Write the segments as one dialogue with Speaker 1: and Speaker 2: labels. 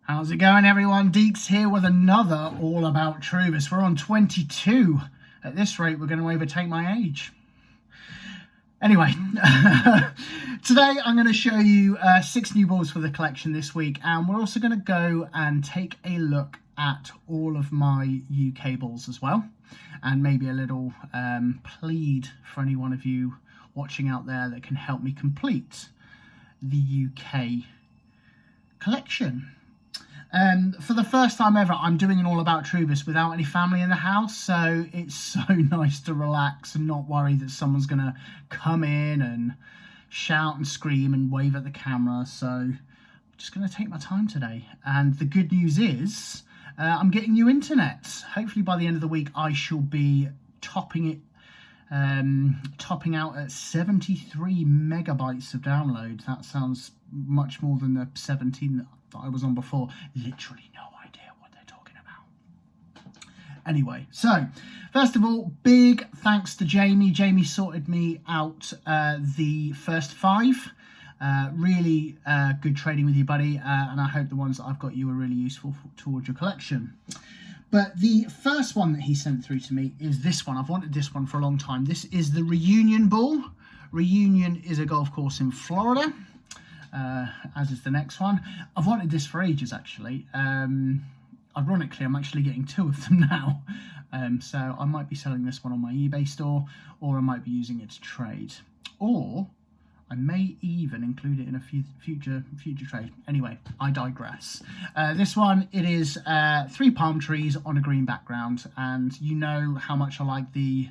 Speaker 1: How's it going, everyone? Deeks here with another All About Truvis. We're on 22. At this rate, we're going to overtake my age. Anyway, today I'm going to show you 6 new balls for the collection this week, and we're also going to go and take a look at all of my UK balls as well, and maybe a little plead for any one of you watching out there that can help me complete the UK collection. For the first time ever, I'm doing an All About Truvis without any family in the house, so it's so nice to relax and not worry that someone's going to come in and shout and scream and wave at the camera. So I'm just going to take my time today. And the good news is I'm getting new internet. Hopefully by the end of the week I shall be topping out at 73 megabytes of download. That sounds much more than the 17 that I was on before. Literally no idea what they're talking about. Anyway, so first of all, big thanks to Jamie. Jamie sorted me out the first 5. Really good trading with you, buddy, and I hope the ones that I've got you are really useful towards your collection. But the first one that he sent through to me is this one. I've wanted this one for a long time. This is the Reunion ball. Reunion is a golf course in Florida, as is the next one. I've wanted this for ages, actually. Ironically, I'm actually getting 2 of them now. So I might be selling this one on my eBay store, or I might be using it to trade. Or I may even include it in a future trade. Anyway, I digress. This one, it is 3 palm trees on a green background, and you know how much I like the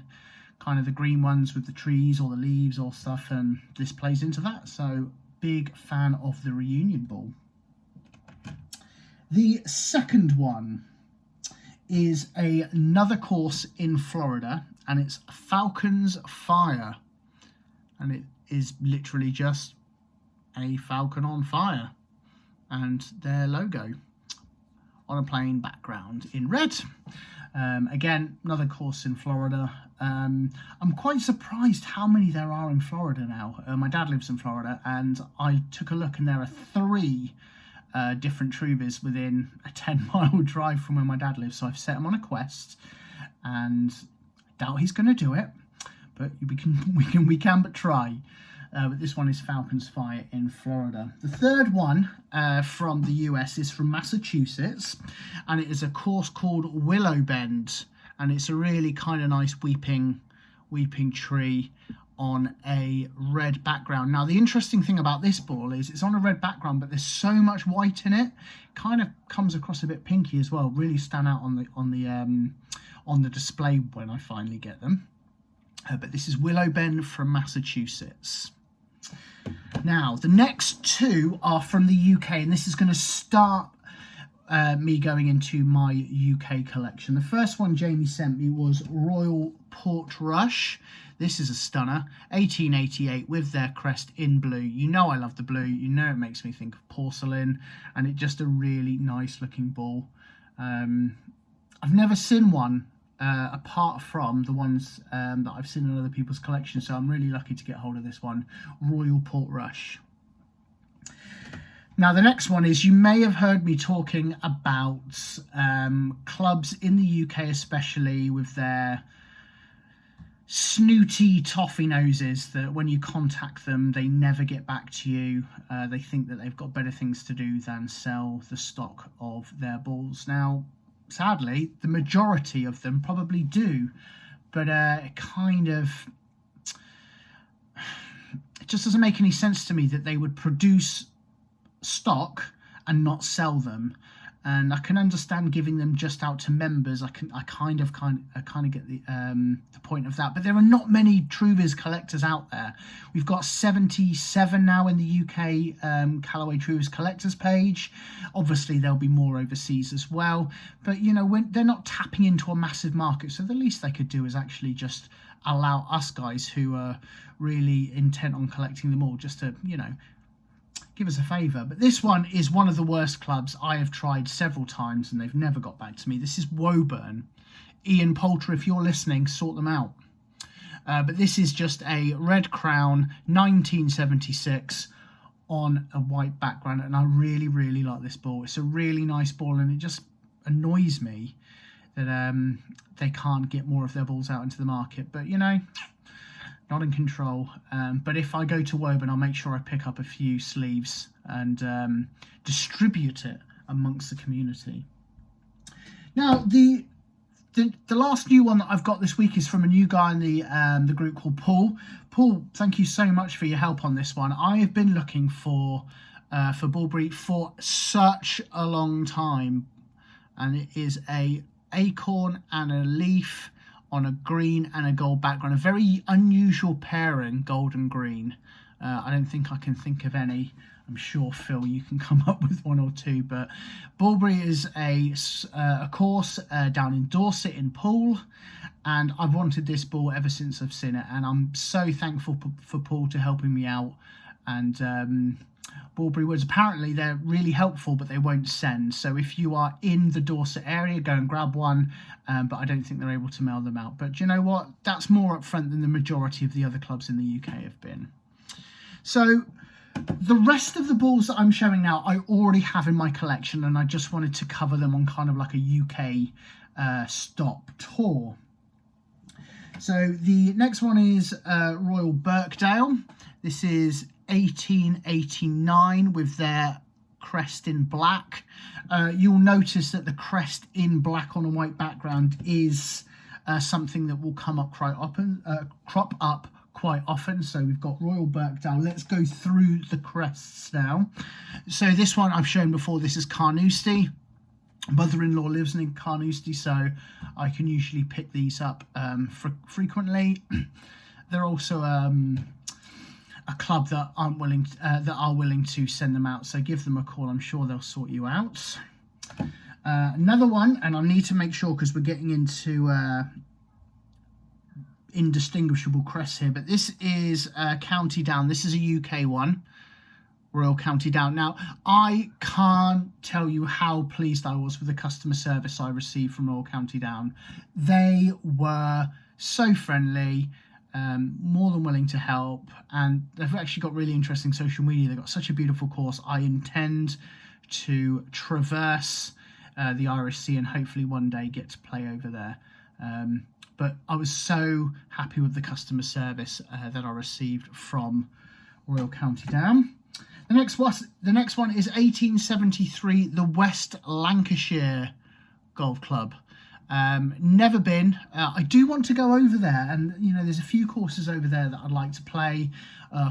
Speaker 1: kind of the green ones with the trees or the leaves or stuff, and this plays into that. So big fan of the Reunion ball. The second one is another course in Florida, and it's Falcons Fire, and it is literally just a falcon on fire and their logo on a plain background in red. Again, another course in Florida. I'm quite surprised how many there are in Florida now. My dad lives in Florida, and I took a look, and there are 3 different Truvis within a 10-mile drive from where my dad lives. So I've set him on a quest, and I doubt he's going to do it, but we can but try. But this one is Falcons Fire in Florida. The third one from the US is from Massachusetts, and it is a course called Willow Bend, and it's a really kind of nice weeping tree on a red background. Now, the interesting thing about this ball is it's on a red background, but there's so much white in it. Kind of comes across a bit pinky as well. Really stand out on the display when I finally get them. But this is Willow Bend from Massachusetts. Now, the next 2 are from the UK, and this is going to start me going into my UK collection. The first one Jamie sent me was Royal Portrush. This is a stunner, 1888, with their crest in blue. You know I love the blue. You know it makes me think of porcelain, and it's just a really nice looking ball. I've never seen one apart from the ones that I've seen in other people's collections, so I'm really lucky to get hold of this one, Royal Portrush. Now, the next one is, you may have heard me talking about clubs in the UK, especially with their snooty toffee noses, that when you contact them, they never get back to you. They think that they've got better things to do than sell the stock of their balls. Now, sadly, the majority of them probably do, but it just doesn't make any sense to me that they would produce stock and not sell them. And I can understand giving them just out to members. I kind of get the point of that. But there are not many Truvis collectors out there. We've got 77 now in the UK Callaway Truvis collectors page. Obviously, there'll be more overseas as well. But, you know, when they're not tapping into a massive market, so the least they could do is actually just allow us guys who are really intent on collecting them all just to, you know, give us a favour. But this one is one of the worst clubs. I have tried several times and they've never got back to me. This is Woburn. Ian Poulter, if you're listening, sort them out. But this is just a red crown, 1976, on a white background, and I really, really like this ball. It's a really nice ball, and it just annoys me that they can't get more of their balls out into the market. But, you know, not in control. But if I go to Woburn, I'll make sure I pick up a few sleeves and distribute it amongst the community. Now, the last new one that I've got this week is from a new guy in the group called Paul. Paul, thank you so much for your help on this one. I have been looking for Bulbury for such a long time, and it is a acorn and a leaf on a green and a gold background. A very unusual pairing, gold and green. I don't think I can think of any. I'm sure, Phil, you can come up with one or two. But Bulbury is a course down in Dorset in Poole, and I've wanted this ball ever since I've seen it, and I'm so thankful for Paul to helping me out. And Bulbury Woods, apparently they're really helpful, but they won't send. So if you are in the Dorset area, go and grab one. But I don't think they're able to mail them out. But do you know what? That's more upfront than the majority of the other clubs in the UK have been. So the rest of the balls that I'm showing now, I already have in my collection, and I just wanted to cover them on kind of like a UK stop tour. So the next one is Royal Birkdale. This is 1889 with their crest in black. You'll notice that the crest in black on a white background is something that will come up quite often, crop up quite often. So we've got Royal Birkdale. Let's go through the crests now. So this one I've shown before. This is Carnoustie. Mother-in-law lives in Carnoustie, so I can usually pick these up frequently. They're also a club that are willing to send them out, so give them a call. I'm sure they'll sort you out. Another one, and I need to make sure because we're getting into indistinguishable crests here, but this is County Down. This is a UK one, Royal County Down. Now, I can't tell you how pleased I was with the customer service I received from Royal County Down. They were so friendly, more than willing to help, and they've actually got really interesting social media. They've got such a beautiful course. I intend to traverse the Irish Sea and hopefully one day get to play over there. But I was so happy with the customer service that I received from Royal County Down. The next one is 1873, the West Lancashire Golf Club. Never been. I do want to go over there, and you know, there's a few courses over there that I'd like to play.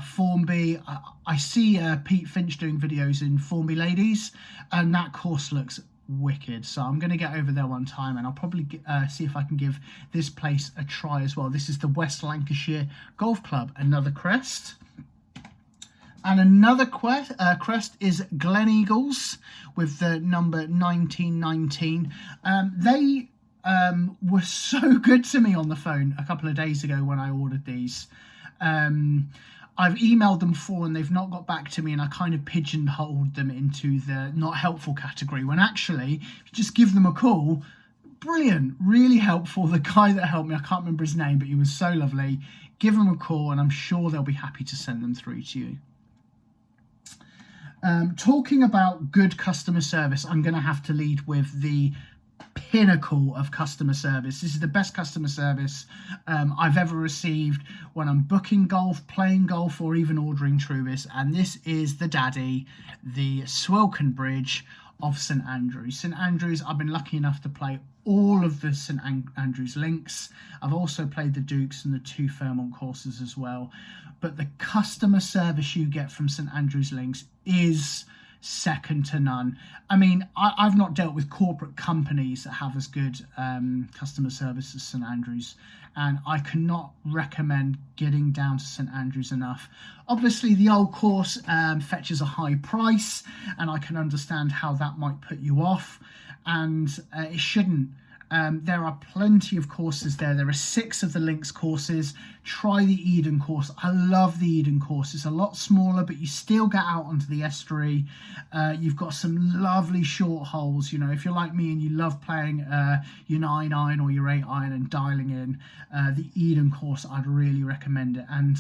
Speaker 1: Formby, I see Pete Finch doing videos in Formby Ladies, and that course looks wicked. So I'm going to get over there one time, and I'll probably see if I can give this place a try as well. This is the West Lancashire Golf Club, another crest. And another crest is Gleneagles with the number 1919. They were so good to me on the phone a couple of days ago when I ordered these. I've emailed them before and they've not got back to me, and I kind of pigeonholed them into the not helpful category, when actually, if you just give them a call, brilliant, really helpful. The guy that helped me, I can't remember his name, but he was so lovely. Give them a call and I'm sure they'll be happy to send them through to you. Talking about good customer service, I'm going to have to lead with the pinnacle of customer service. This is the best customer service I've ever received when I'm booking golf, playing golf, or even ordering Truvis, and this is the daddy, the Swilcan Bridge of St Andrews. St Andrews, I've been lucky enough to play all of the St Andrews links. I've also played the Dukes and the 2 Fairmont courses as well, but the customer service you get from St Andrews links is second to none. I mean, I've not dealt with corporate companies that have as good customer service as St Andrews, and I cannot recommend getting down to St Andrews enough. Obviously, the old course fetches a high price, and I can understand how that might put you off, and it shouldn't. There are plenty of courses there. There are 6 of the links courses. Try the Eden course. I love the Eden course. It's a lot smaller, but you still get out onto the estuary. You've got some lovely short holes. You know, if you're like me and you love playing your 9-iron or your 8-iron and dialing in, the Eden course, I'd really recommend it. And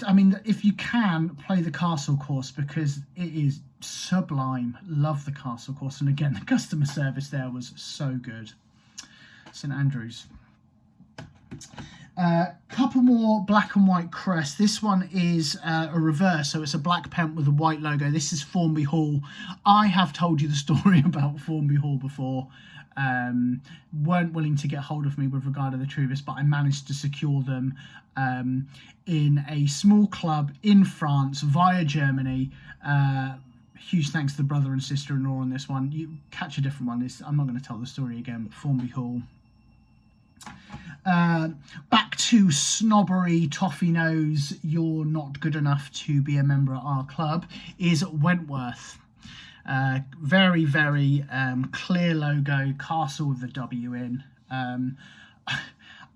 Speaker 1: I mean, if you can, play the castle course because it is sublime. Love the castle course. And again, the customer service there was so good. St Andrews. Couple more black and white crests. This one is a reverse, so it's a black pent with a white logo. This is Formby Hall. I have told you the story about Formby Hall before. Weren't willing to get hold of me with regard to the Truvis, but I managed to secure them in a small club in France via Germany. Huge thanks to the brother and sister-in-law on this one. You catch a different one. I'm not going to tell the story again, but Formby Hall. Back to snobbery, toffee nose, you're not good enough to be a member at our club, is Wentworth. Very, very clear logo, castle with the W in.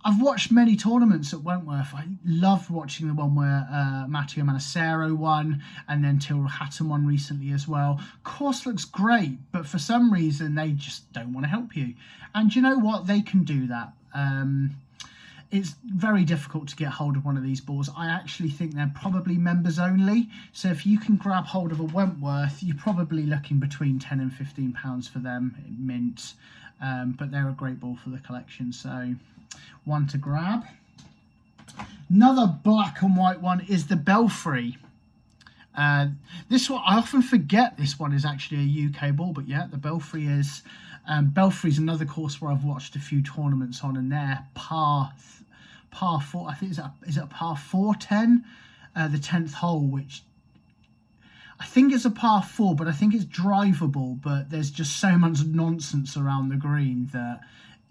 Speaker 1: I've watched many tournaments at Wentworth. I loved watching the one where Matteo Manacero won, and then Tyrrell Hatton won recently as well. Course looks great, but for some reason they just don't want to help you. And you know what? They can do that. It's very difficult to get hold of one of these balls. I actually think they're probably members only. So if you can grab hold of a Wentworth, you're probably looking between £10 and £15 for them in mint. But they're a great ball for the collection. So one to grab. Another black and white one is the Belfry. This one, I often forget this one is actually a UK ball, but yeah, the Belfry is. Belfry's another course where I've watched a few tournaments on, and they're par 4. I think is it a par 410, the 10th hole, which I think is a par 4, but I think it's drivable. But there's just so much nonsense around the green that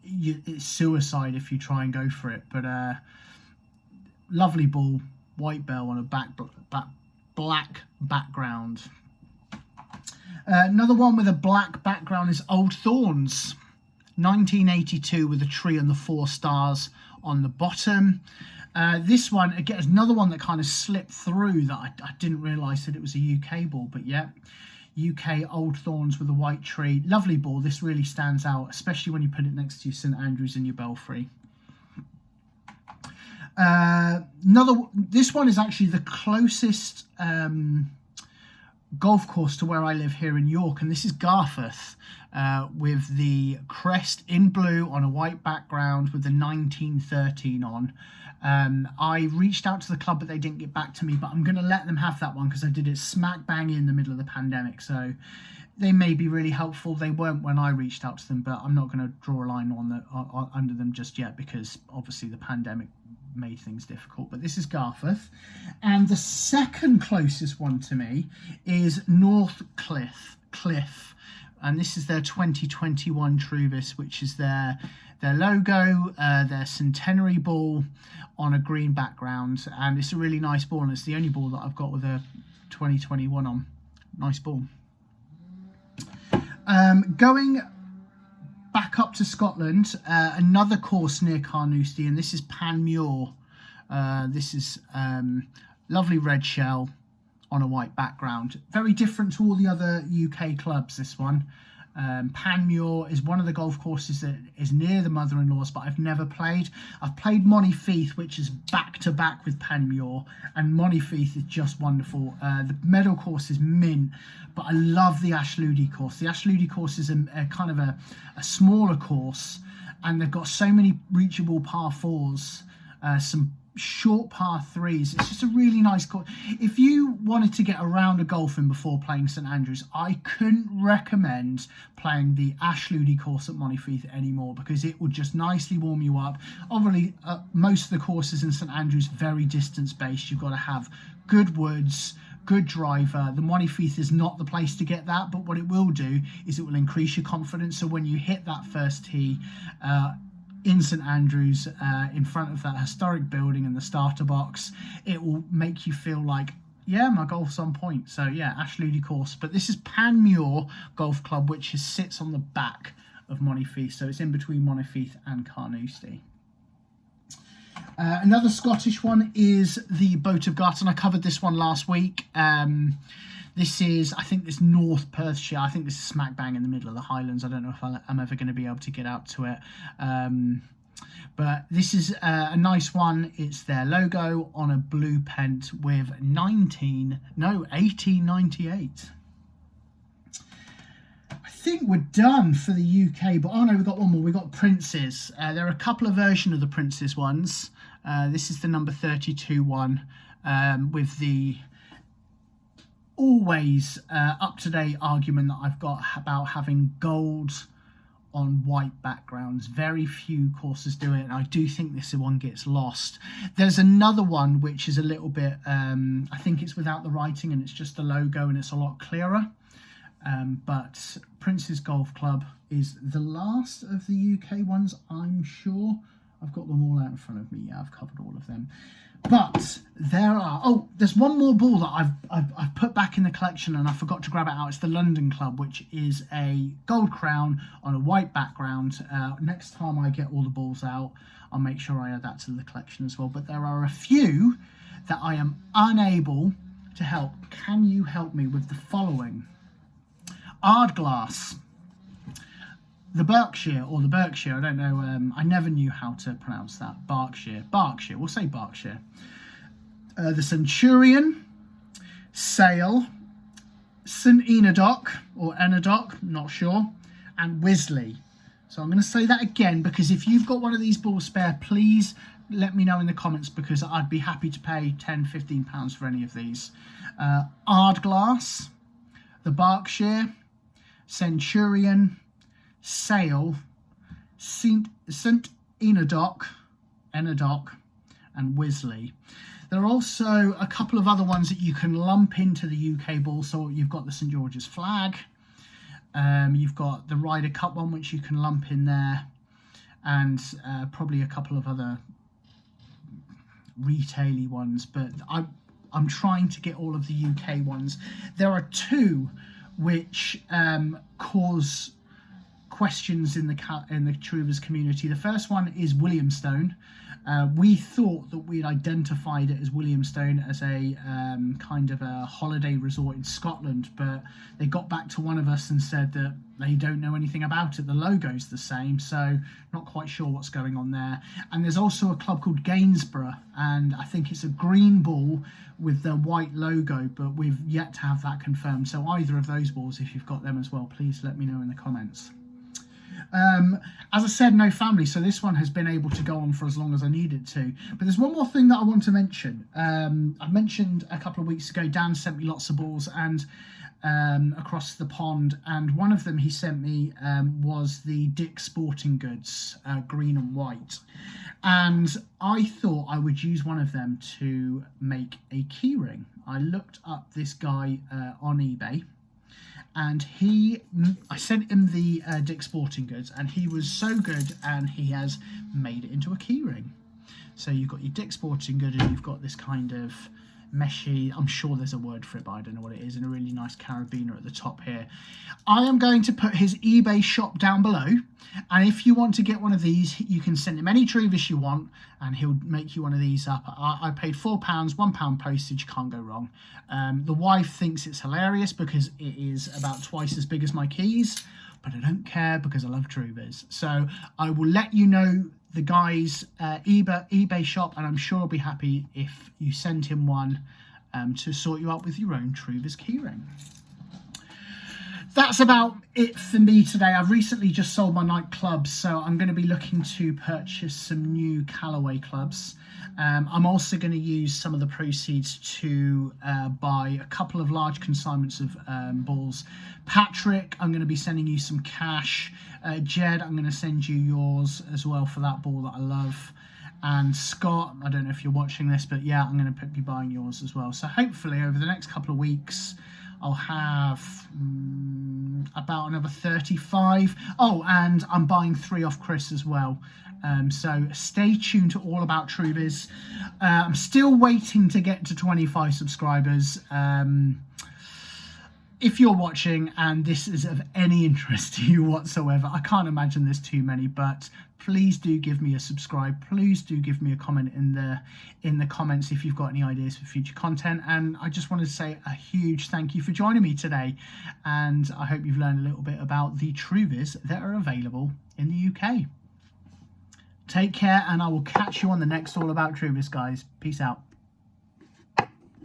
Speaker 1: it's suicide if you try and go for it. But lovely ball, white bell on a black background. Another one with a black background is Old Thorns, 1982, with a tree and the 4 stars on the bottom. This one, again, is another one that kind of slipped through that I didn't realise that it was a UK ball, but yeah, UK Old Thorns with a white tree. Lovely ball. This really stands out, especially when you put it next to your St Andrews and your Belfry. This one is actually the closest golf course to where I live here in York, and this is Garth with the crest in blue on a white background with the 1913 on. I reached out to the club, but they didn't get back to me, but I'm going to let them have that one because I did it smack bang in the middle of the pandemic, so they may be really helpful. They weren't when I reached out to them, but I'm not going to draw a line under them just yet because obviously the pandemic made things difficult. But this is Garth, and the second closest one to me is Northcliffe, and this is their 2021 Truvis, which is their logo, their centenary ball on a green background, and it's a really nice ball, and it's the only ball that I've got with a 2021 on. Nice ball. Going back up to Scotland, another course near Carnoustie, and this is Panmure. This is lovely red shell on a white background. Very different to all the other UK clubs, this one. Panmure is one of the golf courses that is near the mother-in-law's, but I've never played. I've played Montefieth, which is back-to-back with Panmure, and Montefieth is just wonderful. The medal course is mint, but I love the Ashludi course. The Ashludi course is a kind of a smaller course, and they've got so many reachable par 4s, some short par 3s. It's just a really nice course. If you wanted to get a round of golfing before playing St Andrews, I couldn't recommend playing the Ashludi course at Montefieth anymore because it would just nicely warm you up. Obviously, most of the courses in St Andrews very distance based. You've got to have good woods, good driver. The Montefieth is not the place to get that, but what it will do is it will increase your confidence. So when you hit that first tee in St Andrews, in front of that historic building and the starter box, it will make you feel like, yeah, my golf's on point. So yeah, Ashludi course. But this is Panmure Golf Club, which sits on the back of Montefieth. So it's in between Montefieth and Carnoustie. Another Scottish one is the Boat of Garten. I covered this one last week. This is, I think, this North Perthshire. I think this is smack bang in the middle of the Highlands. I don't know if I'm ever going to be able to get out to it. But this is a nice one. It's their logo on a blue pent with 1898. I think we're done for the UK, but oh no, we've got one more. We've got Princes. There are a couple of versions of the Princes ones. This is the number 32 one with the always up-to-date argument that I've got about having gold on white backgrounds. Very few courses do it, and I do think this one gets lost. There's another one which is a little bit, I think it's without the writing and it's just the logo and it's a lot clearer. But Prince's Golf Club is the last of the UK ones, I'm sure. I've got them all out in front of me. Yeah, I've covered all of them. But there are, oh, there's one more ball that I've put back in the collection and I forgot to grab it out. It's the London Club, which is a gold crown on a white background. Next time I get all the balls out, I'll make sure I add that to the collection as well. But there are a few that I am unable to help. Can you help me with the following? Ardglass. The Berkshire, or the Berkshire, I don't know, I never knew how to pronounce that. Berkshire, we'll say Berkshire. The Centurion, Sale, St Enodoc, or Enodoc, not sure, and Wisley. So I'm going to say that again, because if you've got one of these balls spare, please let me know in the comments, because I'd be happy to pay £10-15 for any of these. Ardglass, the Berkshire, Centurion, Sale, St Enodoc, and Wisley. There are also a couple of other ones that you can lump into the UK ball. So you've got the St George's flag, you've got the Ryder Cup one, which you can lump in there, and probably a couple of other retail-y ones. But I'm trying to get all of the UK ones. There are two which cause questions in the Truvis community. The first one is Williamstone. We thought that we'd identified it as Williamstone as a kind of a holiday resort in Scotland, but they got back to one of us and said that they don't know anything about it. The logo's the same, so not quite sure what's going on there. And there's also a club called Gainsborough, and I think it's a green ball with the white logo, but we've yet to have that confirmed. So either of those balls, if you've got them as well, please let me know in the comments. As I said, no family, so this one has been able to go on for as long as I need it to. But there's one more thing that I want to mention. I mentioned a couple of weeks ago, Dan sent me lots of balls and across the pond, and one of them he sent me was the Dick Sporting Goods green and white, and I thought I would use one of them to make a keyring. I looked up this guy on eBay, and I sent him the Dick Sporting Goods, and he was so good, and he has made it into a keyring. So you've got your Dick Sporting Good, and you've got this kind of meshy, I'm sure there's a word for it, but I don't know what it is, and a really nice carabiner at the top here. I am going to put his eBay shop down below, and if you want to get one of these, you can send him any Truvis you want, and he'll make you one of these up. I paid £4, £1 postage, can't go wrong. The wife thinks it's hilarious because it is about twice as big as my keys, but I don't care because I love Truvis. So I will let you know the guy's eBay shop, and I'm sure I'll be happy if you send him one to sort you out with your own Truvis keyring. That's about it for me today. I've recently just sold my night clubs, so I'm going to be looking to purchase some new Callaway clubs. I'm also going to use some of the proceeds to buy a couple of large consignments of balls. Patrick, I'm going to be sending you some cash. Jed, I'm going to send you yours as well for that ball that I love. And Scott, I don't know if you're watching this, but yeah, I'm going to be buying yours as well. So hopefully over the next couple of weeks, I'll have about another 35. Oh, and I'm buying 3 off Chris as well. So stay tuned to All About Truvis. I'm still waiting to get to 25 subscribers. If you're watching and this is of any interest to you whatsoever, I can't imagine there's too many, but please do give me a subscribe. Please do give me a comment in the comments if you've got any ideas for future content. And I just wanted to say a huge thank you for joining me today. And I hope you've learned a little bit about the Truvis that are available in the UK. Take care, and I will catch you on the next All About Truvis, guys. Peace out.